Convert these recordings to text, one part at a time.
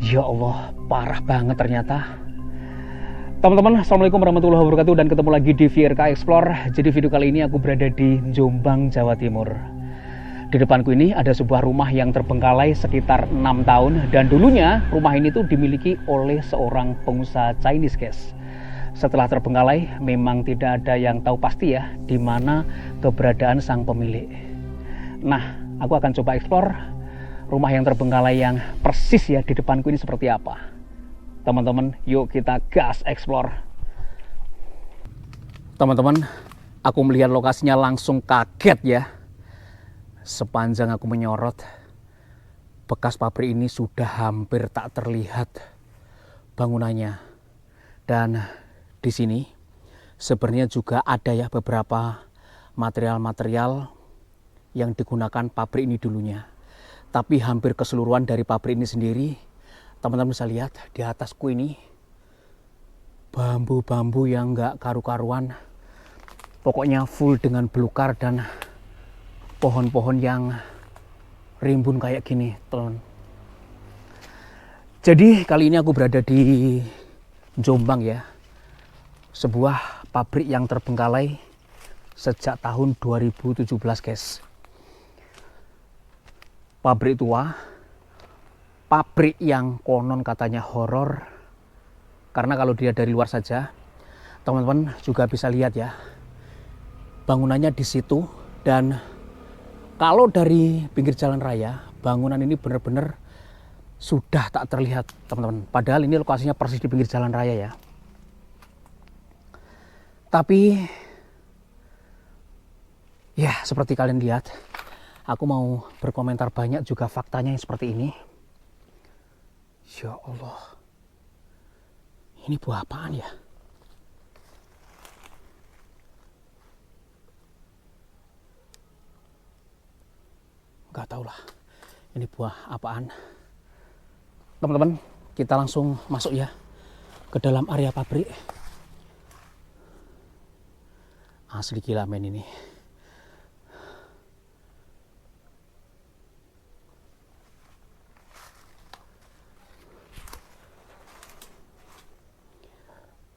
Ya Allah, parah banget ternyata. Teman-teman, Assalamualaikum warahmatullahi wabarakatuh, dan ketemu lagi di VRK Explore. Jadi video kali ini aku berada di Jombang, Jawa Timur. Di depanku ini ada sebuah rumah yang terbengkalai sekitar 6 tahun. Dan dulunya rumah ini tuh dimiliki oleh seorang pengusaha Chinese, guys. Setelah terbengkalai, memang tidak ada yang tahu pasti ya di mana keberadaan sang pemilik. Nah, aku akan coba explore rumah yang terbengkalai yang persis ya di depanku ini seperti apa. Teman-teman, yuk kita gas explore. Teman-teman, aku melihat lokasinya langsung kaget ya. Sepanjang aku menyorot, bekas pabrik ini sudah hampir tak terlihat bangunannya. Dan di sini sebenarnya juga ada ya beberapa material-material yang digunakan pabrik ini dulunya. Tapi hampir keseluruhan dari pabrik ini sendiri, teman-teman bisa lihat di atasku ini bambu-bambu yang nggak karu-karuan. Pokoknya full dengan belukar dan pohon-pohon yang rimbun kayak gini, teman. Jadi kali ini aku berada di Jombang ya. Sebuah pabrik yang terbengkalai sejak tahun 2017, guys. Pabrik tua, pabrik yang konon katanya horor, karena kalau dia dari luar saja, teman-teman juga bisa lihat ya, bangunannya di situ. Dan kalau dari pinggir jalan raya, bangunan ini benar-benar sudah tak terlihat, teman-teman. Padahal ini lokasinya persis di pinggir jalan raya ya. Tapi ya seperti kalian lihat, aku mau berkomentar banyak juga faktanya yang seperti ini. Ya Allah, ini buah apaan ya? Gak tau lah, ini buah apaan. Teman-teman, kita langsung masuk ya ke dalam area pabrik. Asli gila men ini.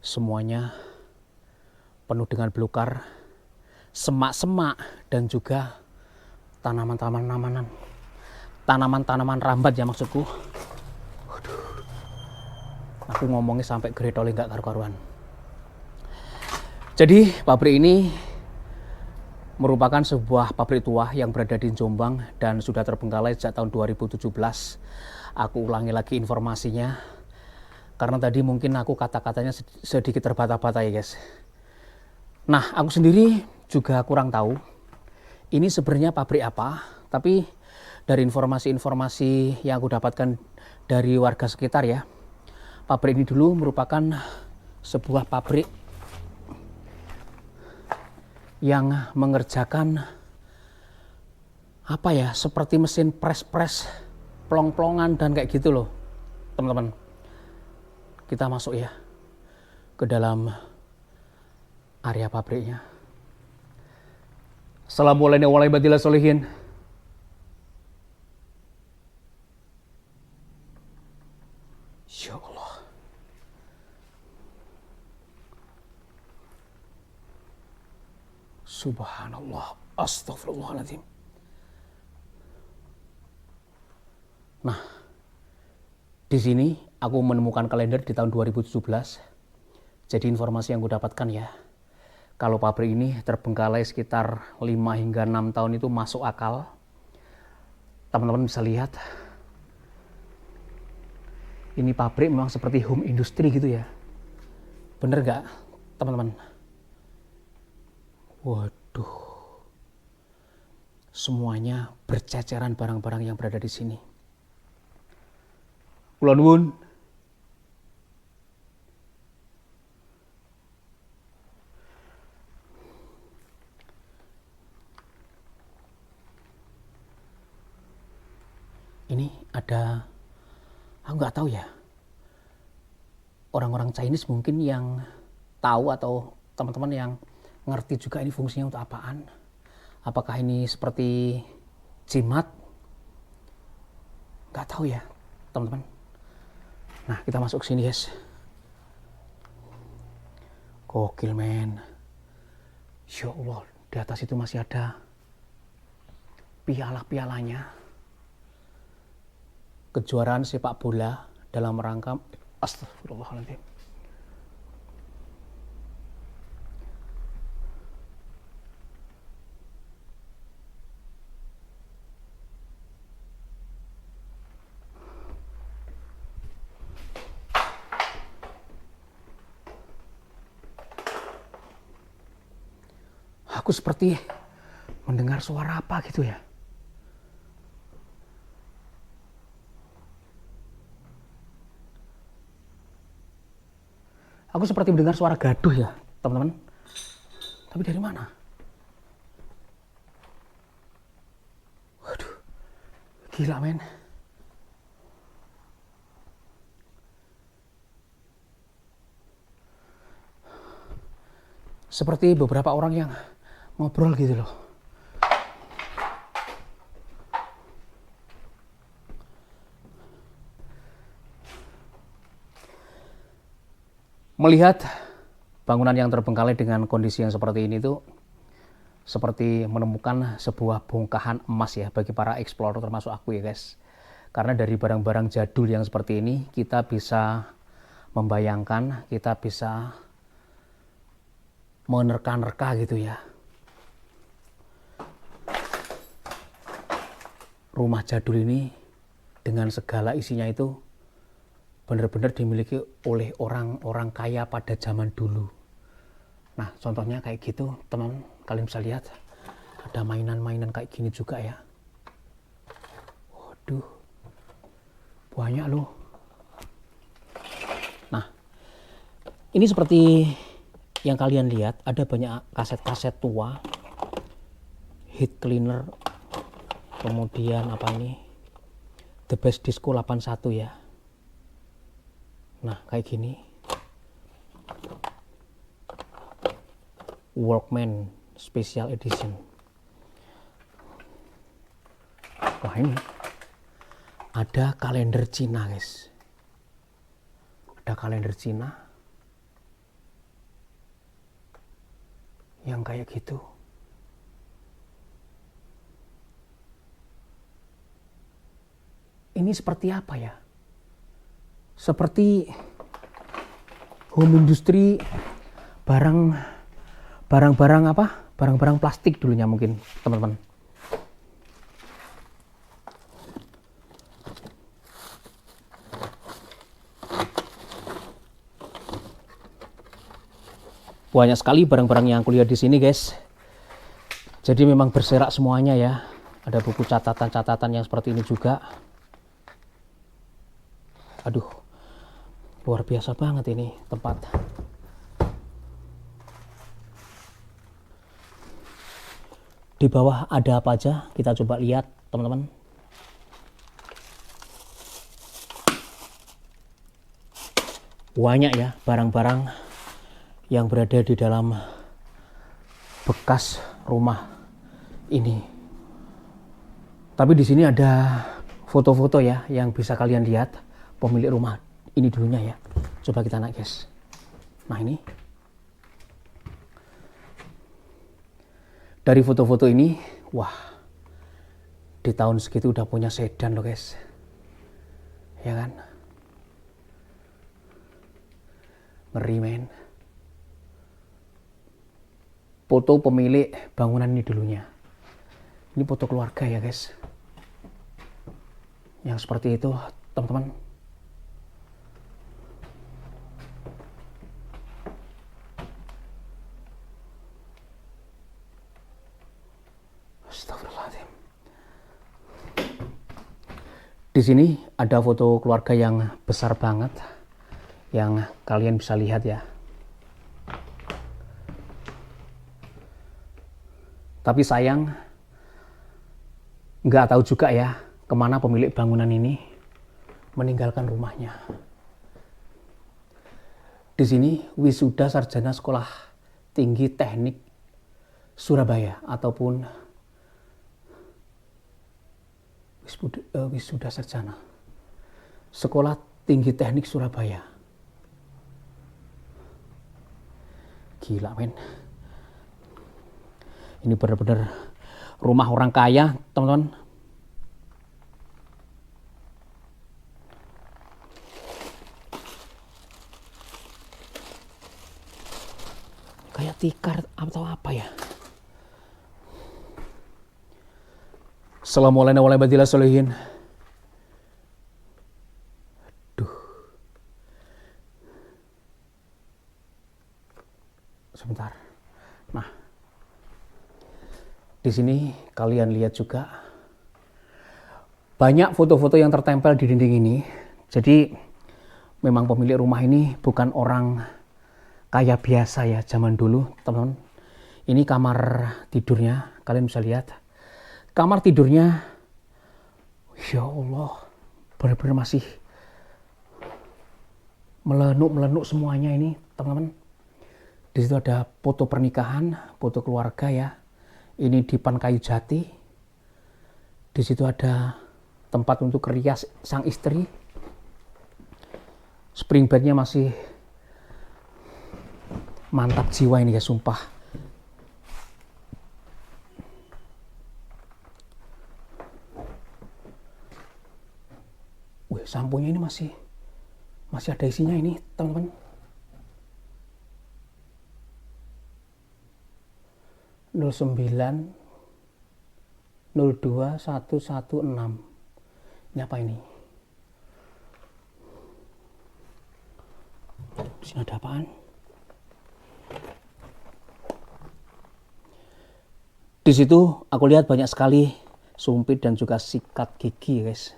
Semuanya penuh dengan belukar, semak-semak, dan juga tanaman-tanaman rambat ya maksudku. Waduh. Aku ngomongnya sampai geretolnya nggak karu-karuan. Jadi pabrik ini merupakan sebuah pabrik tua yang berada di Jombang dan sudah terbengkalai sejak tahun 2017. Aku ulangi lagi informasinya, karena tadi mungkin aku kata-katanya sedikit terbata-bata ya guys. Nah, aku sendiri juga kurang tahu ini sebenarnya pabrik apa. Tapi dari informasi-informasi yang aku dapatkan dari warga sekitar ya, pabrik ini dulu merupakan sebuah pabrik yang mengerjakan apa ya, seperti mesin pres-pres, plong-plongan dan kayak gitu loh teman-teman. Kita masuk ya ke dalam area pabriknya. Assalamualaikum warahmatullahi wabarakatuh. Ya Allah. Subhanallah. Astagfirullahaladzim. Nah, di sini aku menemukan kalender di tahun 2017. Jadi informasi yang gue dapatkan ya, kalau pabrik ini terbengkalai sekitar 5 hingga 6 tahun itu masuk akal. Teman-teman bisa lihat, ini pabrik memang seperti home industry gitu ya. Bener gak teman-teman? Waduh, semuanya berceceran barang-barang yang berada di sini. Kula nuwun. Ini ada, aku nggak tahu ya, orang-orang Chinese mungkin yang tahu, atau teman-teman yang ngerti juga ini fungsinya untuk apaan. Apakah ini seperti jimat? Nggak tahu ya teman-teman. Nah, kita masuk sini, guys. Gokil, men. Ya Allah, di atas itu masih ada piala-pialanya. Kejuaraan sepak bola dalam rangka astagfirullahaladzim. Aku seperti mendengar suara apa gitu ya. Aku seperti mendengar suara gaduh ya, teman-teman. Tapi dari mana? Waduh, gila, men. Seperti beberapa orang yang ngobrol gitu loh. Melihat bangunan yang terbengkalai dengan kondisi yang seperti ini tuh seperti menemukan sebuah bongkahan emas ya bagi para explorer termasuk aku ya, guys. Karena dari barang-barang jadul yang seperti ini kita bisa membayangkan, kita bisa menerka-nerka gitu ya. Rumah jadul ini dengan segala isinya itu benar-benar dimiliki oleh orang-orang kaya pada zaman dulu. Nah, contohnya kayak gitu, teman, kalian bisa lihat ada mainan-mainan kayak gini juga ya. Waduh, banyak loh. Nah, ini seperti yang kalian lihat, ada banyak kaset-kaset tua, hit cleaner, kemudian apa ini, The Best Disco 81 ya. Nah, kayak gini. Walkman Special Edition. Wah, ini ada kalender Cina, guys. Ada kalender Cina yang kayak gitu. Ini seperti apa ya? Seperti home industry, barang-barang apa? Barang-barang plastik dulunya mungkin, teman-teman. Banyak sekali barang-barang yang aku lihat di sini, guys. Jadi memang berserak semuanya ya. Ada buku catatan-catatan yang seperti ini juga. Aduh, luar biasa banget ini tempat. Di bawah ada apa aja? Kita coba lihat, teman-teman. Banyak ya barang-barang yang berada di dalam bekas rumah ini. Tapi di sini ada foto-foto ya yang bisa kalian lihat pemilik rumah ini dulunya ya. Coba kita naik, guys. Nah, ini dari foto-foto ini, wah, di tahun segitu udah punya sedan loh, guys. Ya kan? Ngeri, men. Foto pemilik bangunan ini dulunya. Ini foto keluarga ya, guys. Yang seperti itu, teman-teman. Astagfirullahaladzim. Di sini ada foto keluarga yang besar banget, yang kalian bisa lihat ya. Tapi sayang, nggak tahu juga ya kemana pemilik bangunan ini meninggalkan rumahnya. Di sini wisuda sarjana sekolah tinggi teknik Surabaya ataupun wisuda sarjana sekolah Tinggi Teknik Surabaya. Gila men. Ini benar-benar rumah orang kaya, teman-teman. Kayak tikar atau apa ya. Assalamualaikum warahmatullahi wabarakatuh. Aduh. Sebentar. Nah, di sini kalian lihat juga banyak foto-foto yang tertempel di dinding ini. Jadi memang pemilik rumah ini bukan orang kaya biasa ya zaman dulu, teman-teman. Ini kamar tidurnya, kalian bisa lihat. Kamar tidurnya, ya Allah, benar-benar masih melenuk semuanya ini, teman-teman. Di situ ada foto pernikahan, foto keluarga ya. Ini dipan kayu jati. Di situ ada tempat untuk rias sang istri. Spring bednya masih mantap jiwa ini ya, sumpah. Wih, samponya ini masih ada isinya ini, teman-teman. Nol 9 02 116. Ini apa ini? Di sini ada apaan? Di situ aku lihat banyak sekali sumpit dan juga sikat gigi, guys.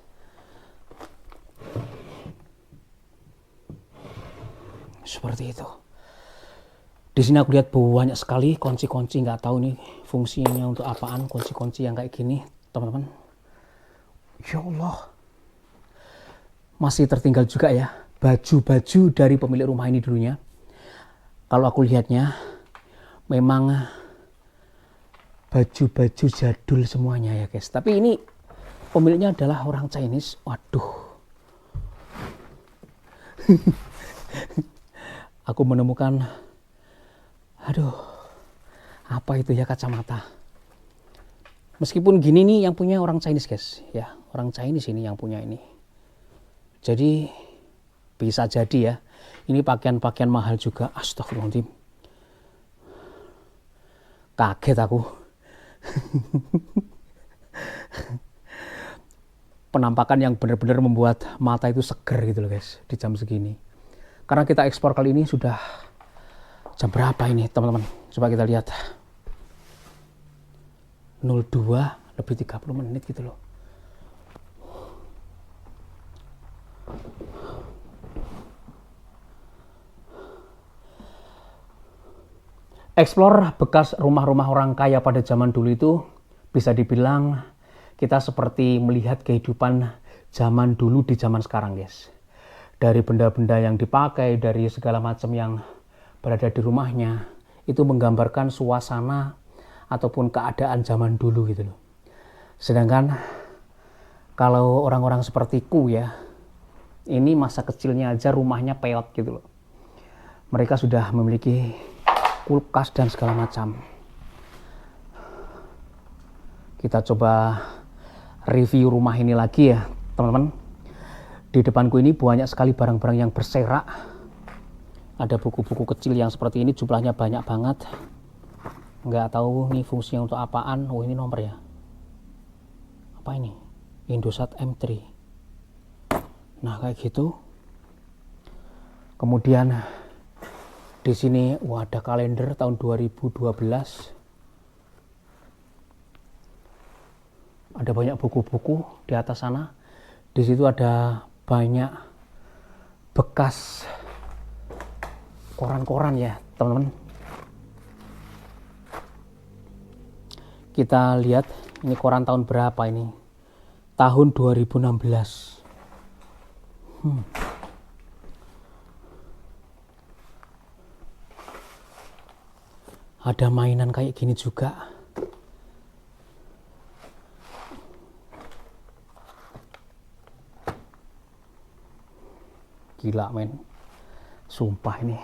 Seperti itu. Di sini aku lihat banyak sekali kunci-kunci, nggak tahu nih fungsinya untuk apaan kunci-kunci yang kayak gini, teman-teman. Ya Allah. Masih tertinggal juga ya baju-baju dari pemilik rumah ini dulunya. Kalau aku lihatnya memang baju-baju jadul semuanya ya, guys. Tapi ini pemiliknya adalah orang Chinese. Waduh. Aku menemukan, aduh, apa itu ya, kacamata. Meskipun gini nih yang punya orang Chinese, guys, ya, orang Chinese ini yang punya ini. Jadi bisa jadi ya, ini pakaian-pakaian mahal juga. Astagfirullahaladzim, kaget aku. Penampakan yang benar-benar membuat mata itu seger gitu loh, guys, di jam segini. Karena kita ekspor kali ini sudah jam berapa ini, teman-teman? Coba kita lihat. 02 lebih 30 menit gitu loh. Explore bekas rumah-rumah orang kaya pada zaman dulu itu bisa dibilang kita seperti melihat kehidupan zaman dulu di zaman sekarang, guys. Dari benda-benda yang dipakai, dari segala macam yang berada di rumahnya, itu menggambarkan suasana ataupun keadaan zaman dulu gitu loh. Sedangkan kalau orang-orang sepertiku ya, ini masa kecilnya aja rumahnya peot gitu loh. Mereka sudah memiliki kulkas dan segala macam. Kita coba review rumah ini lagi ya, teman-teman. Di depanku ini banyak sekali barang-barang yang berserak. Ada buku-buku kecil yang seperti ini, jumlahnya banyak banget. Nggak tahu nih fungsinya untuk apaan. Oh, ini nomor ya. Apa ini? Indosat M3. Nah, kayak gitu. Kemudian di sini ada kalender tahun 2012. Ada banyak buku-buku di atas sana. Di situ ada banyak bekas koran-koran ya, teman-teman. Kita lihat ini koran tahun berapa ini? Tahun 2016. Ada mainan kayak gini juga. Gila men, sumpah ini.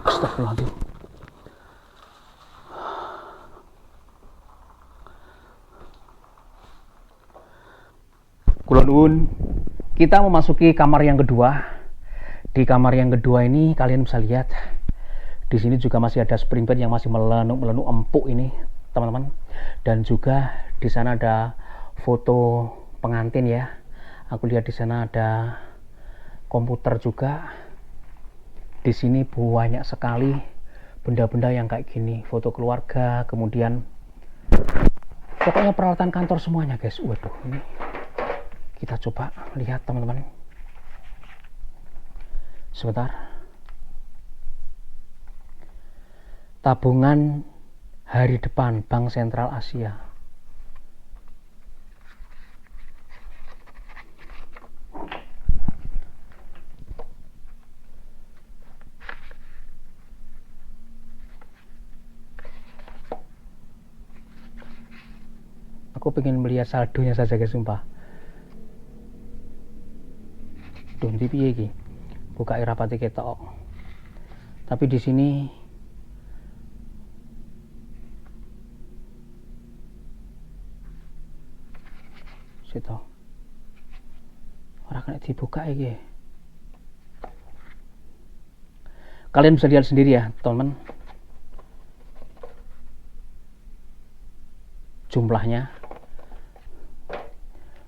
Astagfirullahaladzim. Kula nuwun, kita memasuki kamar yang kedua. Di kamar yang kedua ini kalian bisa lihat di sini juga masih ada spring bed yang masih melenuk empuk ini, teman-teman. Dan juga di sana ada foto pengantin ya. Aku lihat di sana ada komputer juga. Di sini banyak sekali benda-benda yang kayak gini, foto keluarga, kemudian pokoknya peralatan kantor semuanya, guys. Waduh, ini kita coba lihat, teman-teman. Sebentar. Tabungan hari depan Bank Sentral Asia. Aku pengen melihat saldonya saja, guys, sumpah. Duh, ndi piye iki? Buka rapati ketok. Tapi di sini situ ora kena dibuka iki. Kalian bisa lihat sendiri ya, teman-teman. Jumlahnya.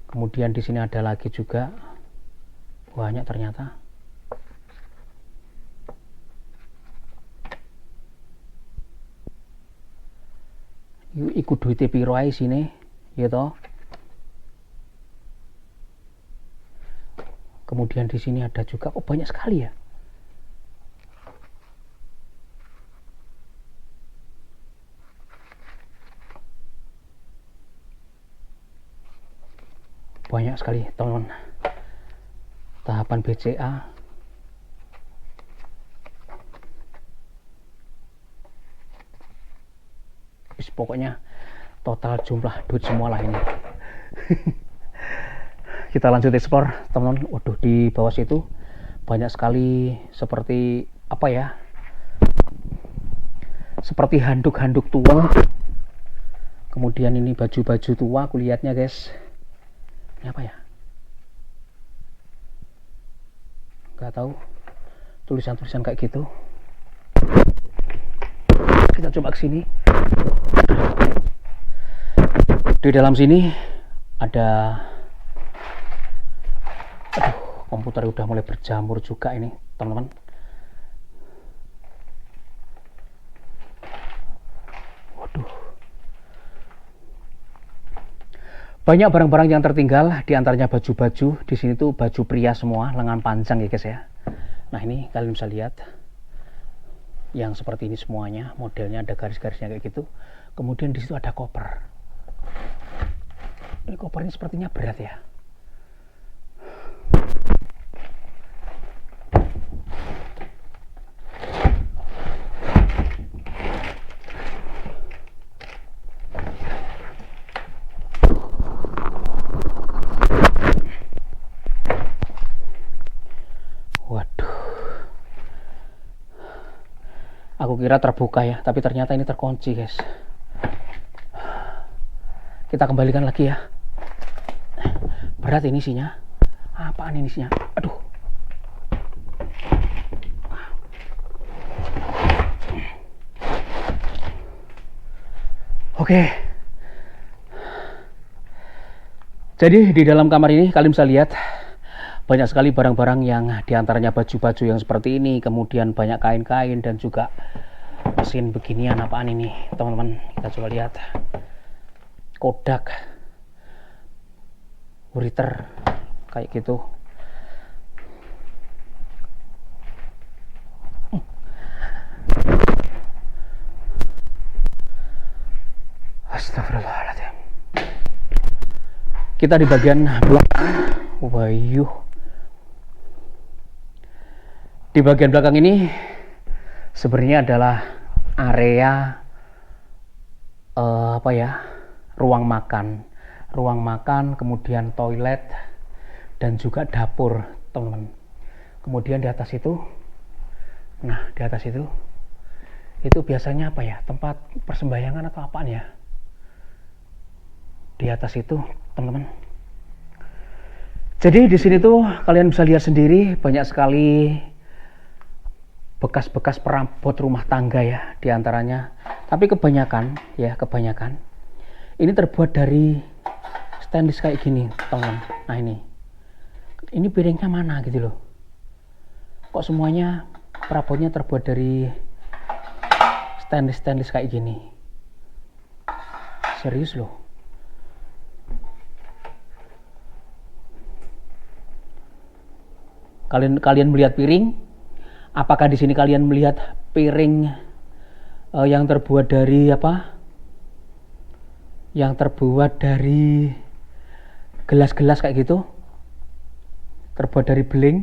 Kemudian di sini ada lagi juga banyak ternyata. Iku duite piro ae sini, ya toh. Kemudian di sini ada juga, oh banyak sekali ya. Banyak sekali, teman-teman. Tahapan BCA. Pokoknya total jumlah duit semua lah ini. Kita lanjut explore, teman-teman. Waduh, di bawah situ banyak sekali seperti apa ya, seperti handuk-handuk tua. Kemudian ini baju-baju tua aku lihatnya, guys. Ini apa ya, nggak tahu, tulisan-tulisan kayak gitu. Kita coba ke sini. Di dalam sini ada, aduh, komputer udah mulai berjamur juga ini, teman-teman. Waduh, banyak barang-barang yang tertinggal, diantaranya baju-baju. Di sini tuh baju pria semua, lengan panjang ya, guys ya. Nah, ini kalian bisa lihat yang seperti ini semuanya, modelnya ada garis-garisnya kayak gitu. Kemudian di situ ada koper. Ini kopernya sepertinya berat ya. Waduh, aku kira terbuka ya, tapi ternyata ini terkunci, guys. Kita kembalikan lagi ya. Berat ini isinya. Apaan ini isinya? Aduh. Oke. Jadi di dalam kamar ini kalian bisa lihat banyak sekali barang-barang yang diantaranya baju-baju yang seperti ini. Kemudian banyak kain-kain dan juga mesin beginian. Apaan ini, teman-teman? Kita coba lihat. Kodak, Writer, kayak gitu. Astagfirullahaladzim. Kita di bagian belakang. Wayuh. Di bagian belakang ini sebenarnya adalah area apa ya? Ruang makan, kemudian toilet dan juga dapur, teman-teman. Kemudian di atas itu, nah di atas itu biasanya apa ya, tempat persembahyangan atau apaan ya. Di atas itu teman-teman. Jadi di sini tuh kalian bisa lihat sendiri banyak sekali bekas-bekas perabot rumah tangga ya diantaranya. Tapi kebanyakan ini terbuat dari stainless kayak gini teman-teman. Nah ini piringnya mana gitu loh. Kok semuanya perabotnya terbuat dari stainless kayak gini. Serius loh. Kalian melihat piring? Apakah di sini kalian melihat piring yang terbuat dari apa? Yang terbuat dari gelas-gelas kayak gitu? Terbuat dari beling?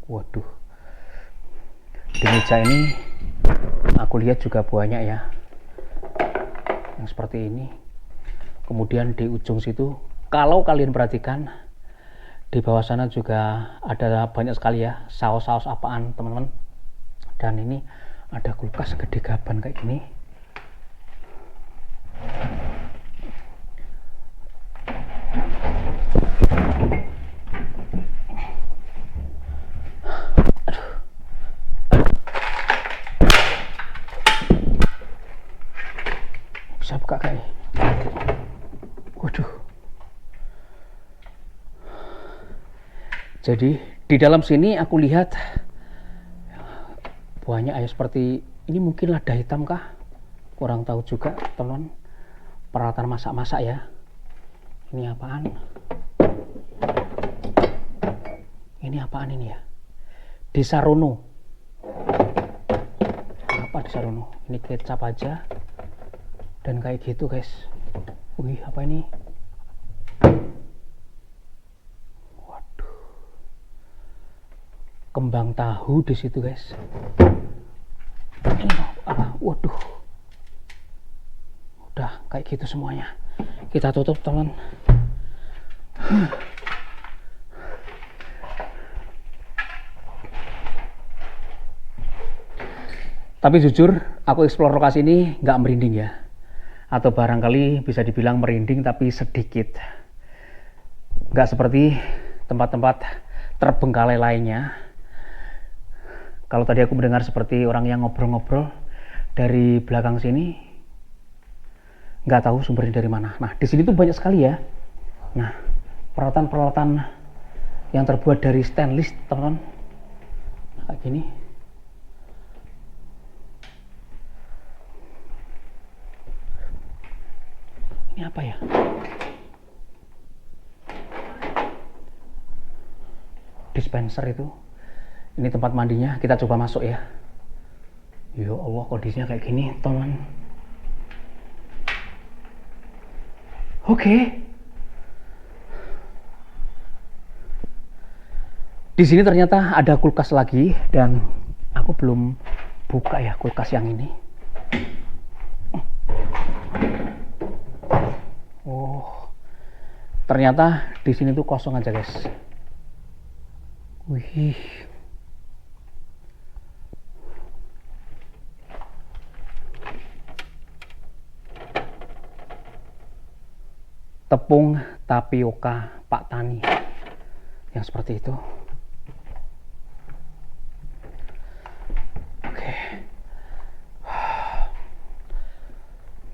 Waduh. Di meja ini aku lihat juga banyak ya. Yang seperti ini. Kemudian di ujung situ, kalau kalian perhatikan, di bawah sana juga ada banyak sekali ya saus-saus apaan teman-teman. Dan ini ada kulkas gede gaban kayak gini. Bisa buka kayak. Waduh. Jadi di dalam sini aku lihat banyak ya seperti ini, mungkin lada hitam kah? Kurang tahu juga teman. Peralatan masak-masak ya. Ini apaan? Ini apaan ini ya? Desarono. Apa Desarono? Ini kecap aja. Dan kayak gitu guys. Wih, apa ini? Waduh. Kembang tahu di situ guys. Ini apa? Waduh. Udah kayak gitu semuanya. Kita tutup teman. Tapi jujur, aku explore lokasi ini nggak merinding ya. Atau barangkali bisa dibilang merinding tapi sedikit. Nggak seperti tempat-tempat terbengkalai lainnya. Kalau tadi aku mendengar seperti orang yang ngobrol-ngobrol dari belakang sini, nggak tahu sumbernya dari mana. Nah, di sini tuh banyak sekali ya. Nah, peralatan-peralatan yang terbuat dari stainless, teman-teman. Nah, kayak gini. Ini apa ya? Dispenser itu. Ini tempat mandinya, kita coba masuk ya. Ya Allah, kondisinya kayak gini, teman. Oke. Di sini ternyata ada kulkas lagi dan aku belum buka ya kulkas yang ini. Oh. Ternyata di sini tuh kosong aja, guys. Wih. Tepung tapioka Pak Tani yang seperti itu. Oke.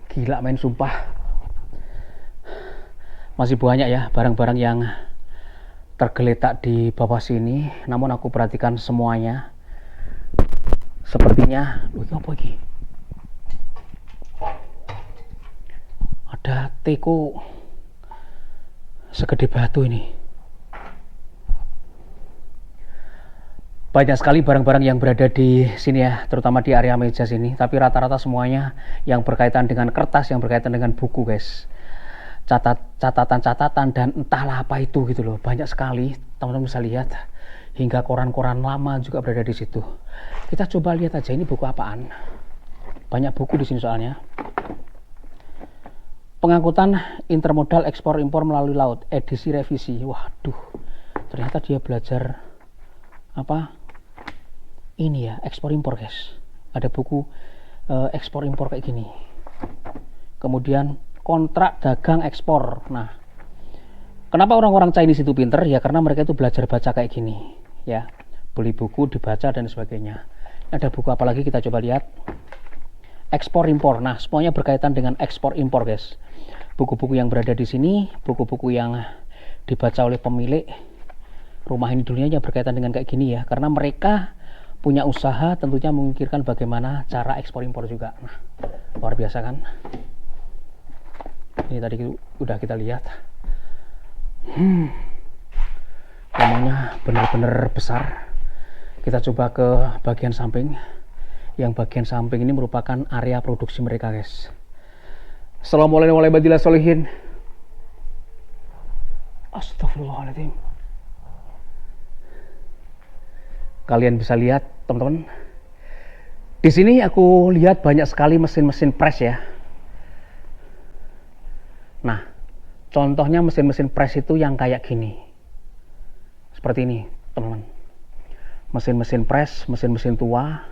Gila main sumpah. Masih banyak ya barang-barang yang tergeletak di bawah sini, namun aku perhatikan semuanya. Sepertinya apa lagi? Ada teko segede batu ini. Banyak sekali barang-barang yang berada di sini ya, terutama di area meja sini. Tapi rata-rata semuanya yang berkaitan dengan kertas, yang berkaitan dengan buku, guys. Catatan-catatan dan entahlah apa itu gitu loh. Banyak sekali, teman-teman bisa lihat. Hingga koran-koran lama juga berada di situ. Kita coba lihat aja ini buku apaan. Banyak buku di sini soalnya. Pengangkutan intermodal ekspor impor melalui laut, edisi revisi. Waduh, ternyata dia belajar apa ini ya, ekspor impor guys. Ada buku ekspor impor kayak gini. Kemudian kontrak dagang ekspor. Nah, kenapa orang-orang Chinese itu pinter ya, karena mereka itu belajar baca kayak gini ya, beli buku dibaca dan sebagainya. Ada buku apa lagi, kita coba lihat. Ekspor impor. Nah, semuanya berkaitan dengan ekspor impor guys. Buku-buku yang berada di sini, buku-buku yang dibaca oleh pemilik rumah ini dulunya yang berkaitan dengan kayak gini ya, karena mereka punya usaha, tentunya memikirkan bagaimana cara ekspor impor juga. Nah, luar biasa kan. Ini tadi udah kita lihat. Rumahnya benar-benar besar. Kita coba ke bagian samping. Yang bagian samping ini merupakan area produksi mereka guys. Assalamualaikum warahmatullahi wabarakatuh. Astagfirullahaladzim. Kalian bisa lihat teman-teman, di sini aku lihat banyak sekali mesin-mesin press ya. Nah, contohnya mesin-mesin press itu yang kayak gini, seperti ini teman-teman. Mesin-mesin press, mesin-mesin tua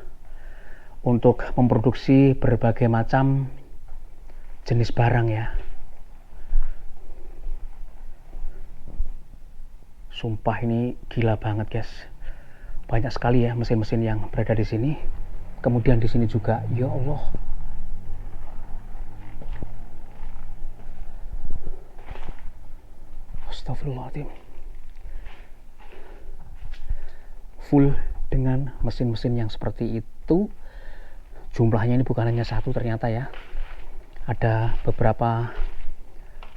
untuk memproduksi berbagai macam jenis barang ya. Sumpah ini gila banget guys. Banyak sekali ya mesin-mesin yang berada di sini. Kemudian di sini juga, ya Allah. Astagfirullahaladzim. Full dengan mesin-mesin yang seperti itu. Jumlahnya ini bukan hanya satu ternyata ya. Ada beberapa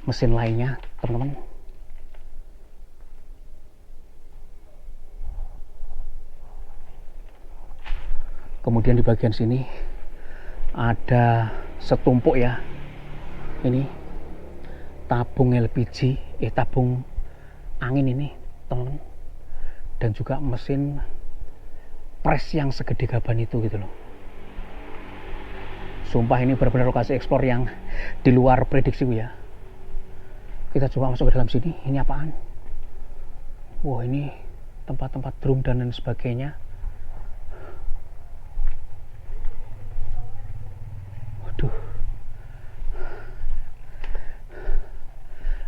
mesin lainnya, teman-teman. Kemudian di bagian sini ada setumpuk ya, ini tabung LPG, tabung angin ini teman-teman, dan juga mesin press yang segede gaban itu gitu loh. Sumpah ini benar-benar lokasi ekspor yang di luar prediksiku ya. Kita coba masuk ke dalam sini. Ini apaan? Wah, ini tempat-tempat drum dan lain sebagainya.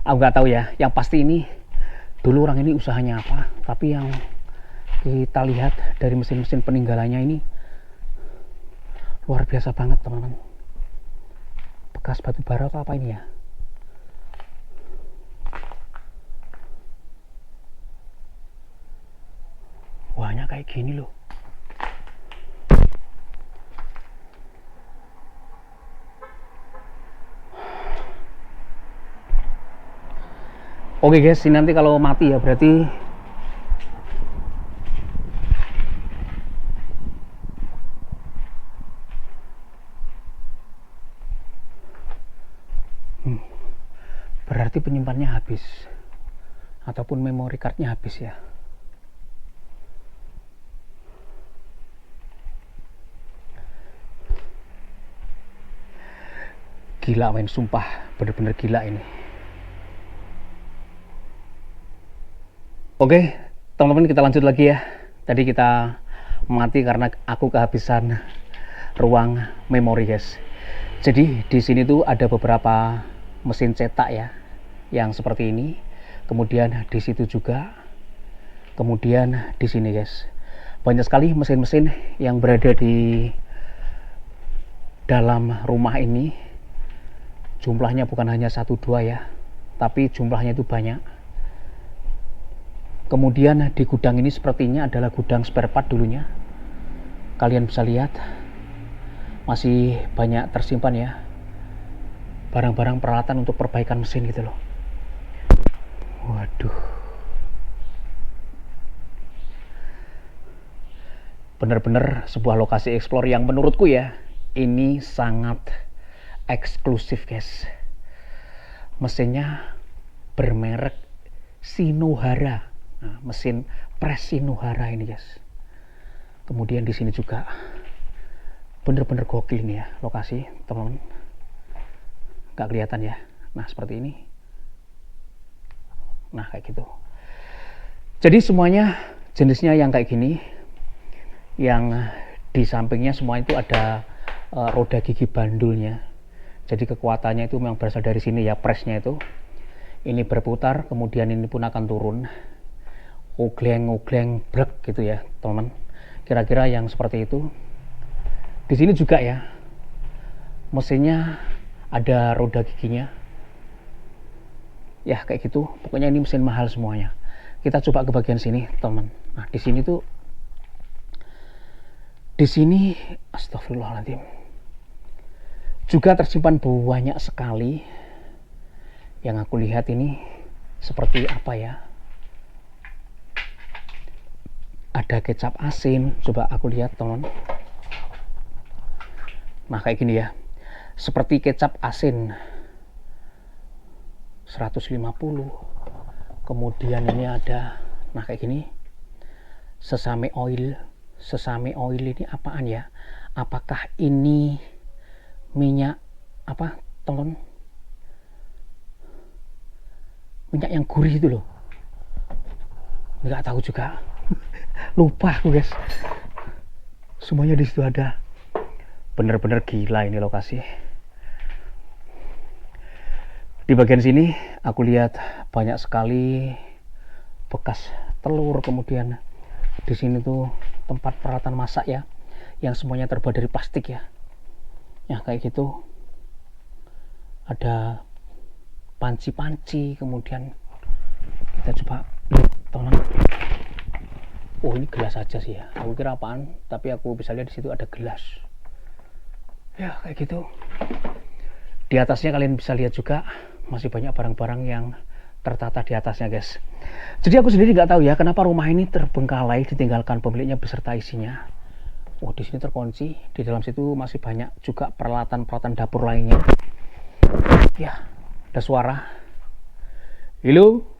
Aku nggak tahu ya, yang pasti ini dulu orang ini usahanya apa, tapi yang kita lihat dari mesin-mesin peninggalannya ini luar biasa banget teman-teman. Bekas batu bara atau apa ini ya? Wahnya kayak gini loh. Oke guys, ini nanti kalau mati ya berarti berarti penyimpannya habis ataupun memory cardnya habis ya. Gila men, sumpah bener-bener gila ini. Oke teman-teman, kita lanjut lagi ya. Tadi kita mati karena aku kehabisan ruang memori guys. Jadi di sini tuh ada beberapa mesin cetak ya, yang seperti ini. Kemudian di situ juga. Kemudian di sini guys. Banyak sekali mesin-mesin yang berada di dalam rumah ini. Jumlahnya bukan hanya 1-2 ya, tapi jumlahnya itu banyak. Kemudian di gudang ini sepertinya adalah gudang spare part dulunya. Kalian bisa lihat masih banyak tersimpan ya barang-barang peralatan untuk perbaikan mesin gitu loh. Waduh, bener-bener sebuah lokasi explore yang menurutku ya ini sangat eksklusif guys. Mesinnya bermerek Shinohara. Nah, mesin press Shinohara ini guys. Kemudian di sini juga bener-bener gokil ini ya lokasi teman-teman. Nggak kelihatan ya. Nah seperti ini. Nah kayak gitu. Jadi semuanya jenisnya yang kayak gini, yang di sampingnya semua itu ada roda gigi bandulnya. Jadi kekuatannya itu memang berasal dari sini ya, presnya itu. Ini berputar, kemudian ini pun akan turun. Ogleng brek gitu ya, teman-teman. Kira-kira yang seperti itu. Di sini juga ya, mesinnya ada roda giginya. Ya kayak gitu. Pokoknya ini mesin mahal semuanya. Kita coba ke bagian sini, teman. Nah, di sini tuh astagfirullahaladzim, juga tersimpan banyak sekali. Yang aku lihat ini seperti apa ya, ada kecap asin. Coba aku lihat, teman. Nah kayak gini ya, seperti kecap asin 150. Kemudian ini ada, nah kayak gini, sesame oil. Sesame oil ini apaan ya? Apakah ini minyak apa, teman? Minyak yang gurih itu loh. Nggak tahu juga. Lupa aku, guys. Semuanya di situ ada. Bener-bener gila ini lokasi. Di bagian sini aku lihat banyak sekali bekas telur. Kemudian di sini tuh tempat peralatan masak ya, yang semuanya terbuat dari plastik ya. Ya kayak gitu. Ada panci-panci. Kemudian kita coba lihat, teman. Oh, ini gelas aja sih ya. Aku kira apaan, tapi aku bisa lihat di situ ada gelas. Ya kayak gitu. Di atasnya kalian bisa lihat juga masih banyak barang-barang yang tertata di atasnya, guys. Jadi aku sendiri nggak tahu ya kenapa rumah ini terbengkalai, ditinggalkan pemiliknya beserta isinya. Oh, di sini terkunci. Di dalam situ masih banyak juga peralatan-peralatan dapur lainnya. Ya, ada suara. Halo.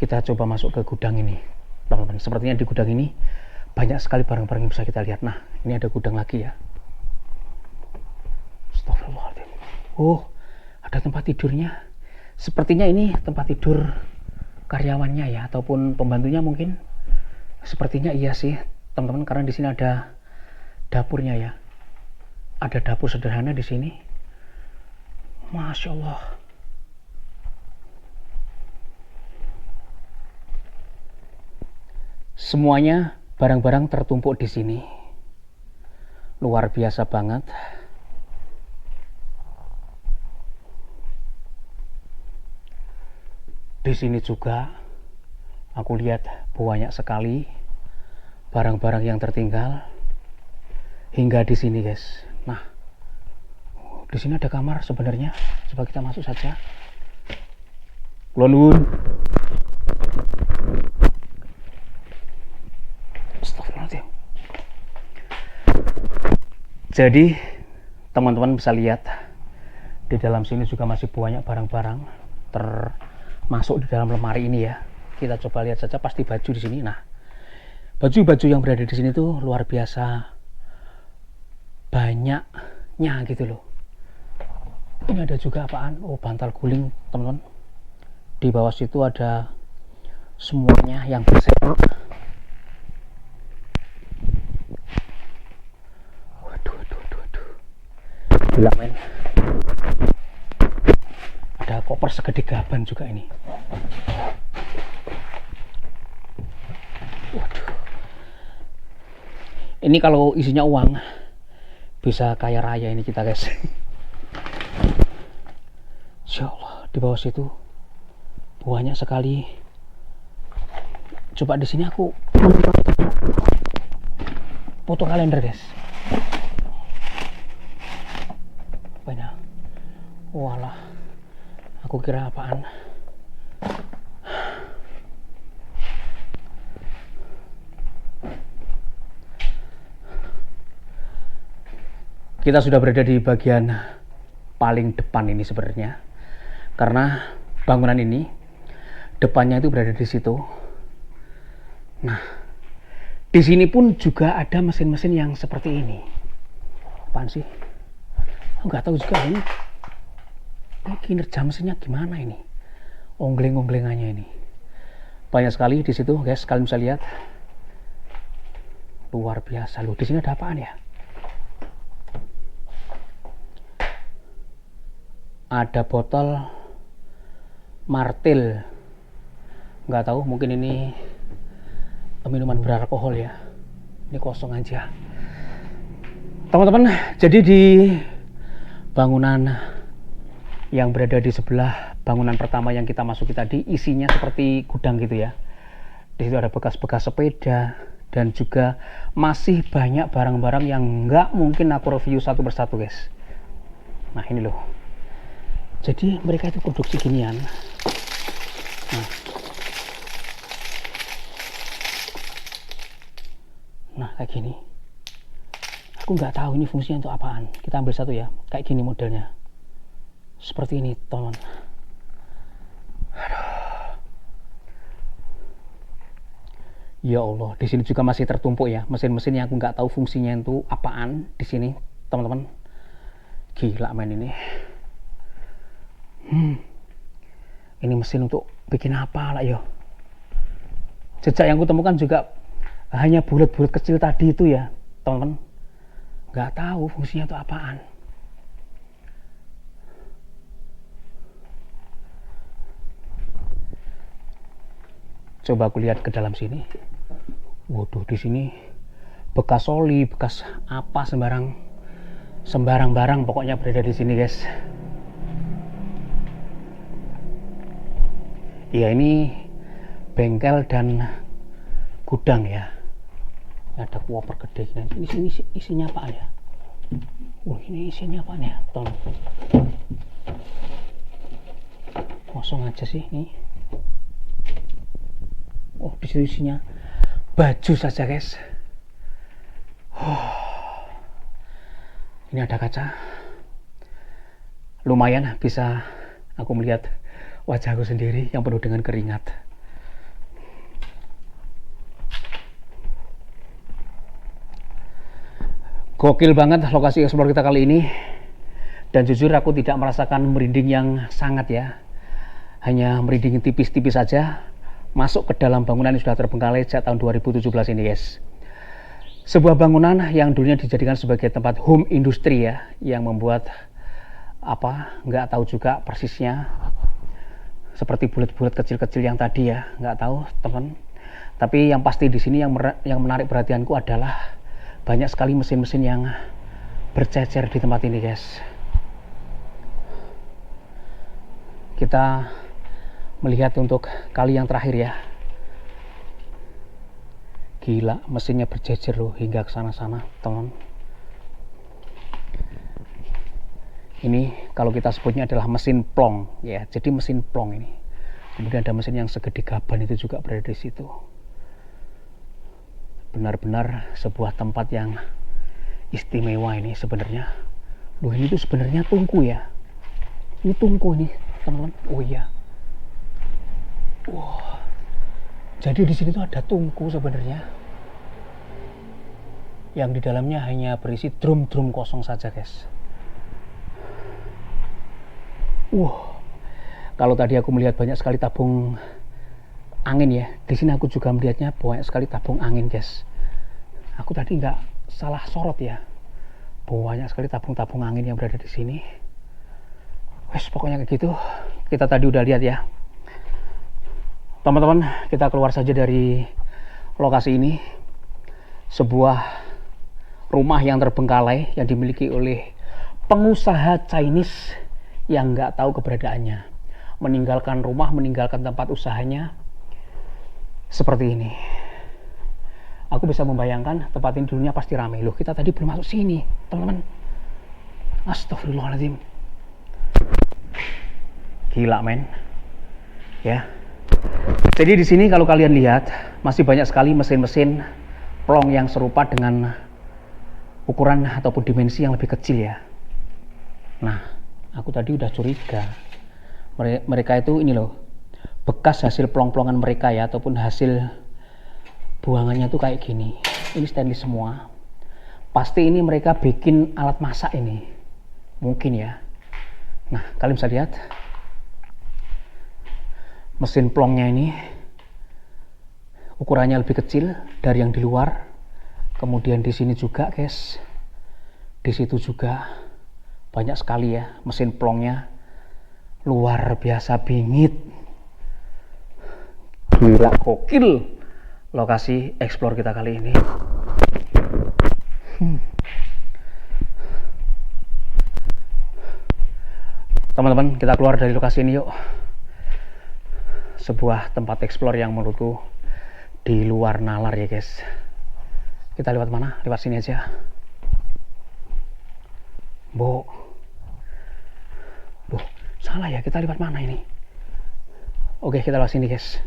Kita coba masuk ke gudang ini, teman-teman. Sepertinya di gudang ini banyak sekali barang-barang yang bisa kita lihat. Nah, ini ada gudang lagi ya. Astagfirullahaladzim. Oh, ada tempat tidurnya. Sepertinya ini tempat tidur karyawannya ya, ataupun pembantunya mungkin. Sepertinya iya sih, teman-teman, karena di sini ada dapurnya ya. Ada dapur sederhana di sini. Masya Allah. Semuanya barang-barang tertumpuk di sini. Luar biasa banget. Di sini juga aku lihat banyak sekali barang-barang yang tertinggal hingga di sini, guys. Nah, di sini ada kamar sebenarnya. Coba kita masuk saja. Kulonun. Astagfirullahaladzim. Jadi teman-teman bisa lihat di dalam sini juga masih banyak barang-barang termasuk di dalam lemari ini ya. Kita coba lihat saja, pasti baju di sini. Nah, baju-baju yang berada di sini tuh luar biasa banyaknya gitu loh. Ini ada juga apaan? Oh, bantal guling, teman-teman. Di bawah situ ada semuanya yang bersero. Gila, men. Ada koper segede gaban juga ini. Waduh. Ini kalau isinya uang bisa kaya raya ini kita, guys. Insya Allah, di bawah situ banyak sekali. Coba di sini aku foto kalender, guys. Apa ini? Walah, aku kira apaan. Kita sudah berada di bagian paling depan ini sebenarnya, karena bangunan ini depannya itu berada di situ. Nah, Di sini pun juga ada mesin-mesin yang seperti ini. Apaan sih? Nggak tahu juga ini kinerja mesinnya gimana ini. Ongleng-onglengannya ini. Banyak sekali di situ, guys. Kalian bisa lihat. Luar biasa loh. Di sini ada apaan ya? Ada botol Martil. Nggak tahu, mungkin ini minuman beralkohol ya. Ini kosong aja. Teman-teman, jadi di bangunan yang berada di sebelah bangunan pertama yang kita masuki tadi, isinya seperti gudang gitu ya. Di situ ada bekas-bekas sepeda dan juga masih banyak barang-barang yang nggak mungkin aku review satu persatu, guys. Nah, ini loh. Jadi mereka itu produksi ginian. Nah, kayak gini. Aku nggak tahu ini fungsinya untuk apaan. Kita ambil satu ya, kayak gini modelnya. Seperti ini, teman. Ya Allah, di sini juga masih tertumpuk ya mesin-mesin yang aku nggak tahu fungsinya itu apaan di sini, teman-teman. Gila men ini. Ini mesin untuk bikin apa lah yo? Jejak yang kutemukan juga hanya bulat-bulat kecil tadi itu ya, teman-teman. Nggak tahu fungsinya itu apaan. Coba aku lihat ke dalam sini. Waduh, di sini bekas oli, bekas apa sembarang barang pokoknya berada di sini, guys. Ya, ini bengkel dan gudang ya. Ada koper gede. Ini isinya apa ya? Ini isinya apa ya? Tolong. Kosong aja sih ini. Oh, di situ isinya baju saja, guys. Ini ada kaca. Lumayan bisa aku melihat wajahku sendiri yang penuh dengan keringat. Gokil banget lokasi explore kita kali ini. Dan jujur aku tidak merasakan merinding yang sangat ya. Hanya merinding tipis-tipis saja. Masuk ke dalam bangunan yang sudah terbengkalai sejak tahun 2017 ini, guys. Sebuah bangunan yang dulunya dijadikan sebagai tempat home industri ya, yang membuat apa nggak tahu juga persisnya, seperti bulat-bulat kecil-kecil yang tadi ya, nggak tahu teman. Tapi yang pasti di sini yang menarik perhatianku adalah banyak sekali mesin-mesin yang bercecer di tempat ini, guys. Kita melihat untuk kali yang terakhir ya. Gila, mesinnya berjejer loh hingga ke sana-sana, teman. Ini kalau kita sebutnya adalah mesin plong ya. Jadi mesin plong ini. Kemudian ada mesin yang segede gaban itu juga berada di situ. Benar-benar sebuah tempat yang istimewa ini sebenarnya. Loh, ini tuh sebenarnya tungku ya. Ini tungku nih, teman-teman. Oh iya. Wow. Jadi di sini tuh ada tungku sebenarnya, yang di dalamnya hanya berisi drum-drum kosong saja, guys. Kalau tadi aku melihat banyak sekali tabung angin ya, di sini aku juga melihatnya banyak sekali tabung angin, guys. Aku tadi nggak salah sorot ya, banyak sekali tabung-tabung angin yang berada di sini. Wes, pokoknya kayak gitu. Kita tadi udah lihat ya. Teman-teman, kita keluar saja dari lokasi ini. Sebuah rumah yang terbengkalai yang dimiliki oleh pengusaha Chinese yang nggak tahu keberadaannya. Meninggalkan rumah, meninggalkan tempat usahanya seperti ini. Aku bisa membayangkan tempat ini dulunya pasti ramai. Loh, kita tadi belum masuk sini, teman-teman. Astagfirullahaladzim. Gila, men. Ya. Jadi di sini kalau kalian lihat masih banyak sekali mesin-mesin plong yang serupa dengan ukuran ataupun dimensi yang lebih kecil ya. Nah, aku tadi udah curiga mereka itu ini loh, bekas hasil plong-plongan mereka ya, ataupun hasil buangannya tuh kayak gini. Ini stainless semua. Pasti ini mereka bikin alat masak ini. Mungkin ya. Nah, kalian bisa lihat. Mesin plongnya ini ukurannya lebih kecil dari yang di luar. Kemudian di sini juga, guys. Di situ juga banyak sekali ya mesin plongnya. Luar biasa bingit. Gila, gokil lokasi explore kita kali ini. Teman-teman, kita keluar dari lokasi ini yuk. Sebuah tempat explore yang menurutku di luar nalar ya guys. Kita lewat mana? Lewat sini aja. Bo, salah ya, kita lewat mana ini? Oke, kita lewat sini guys.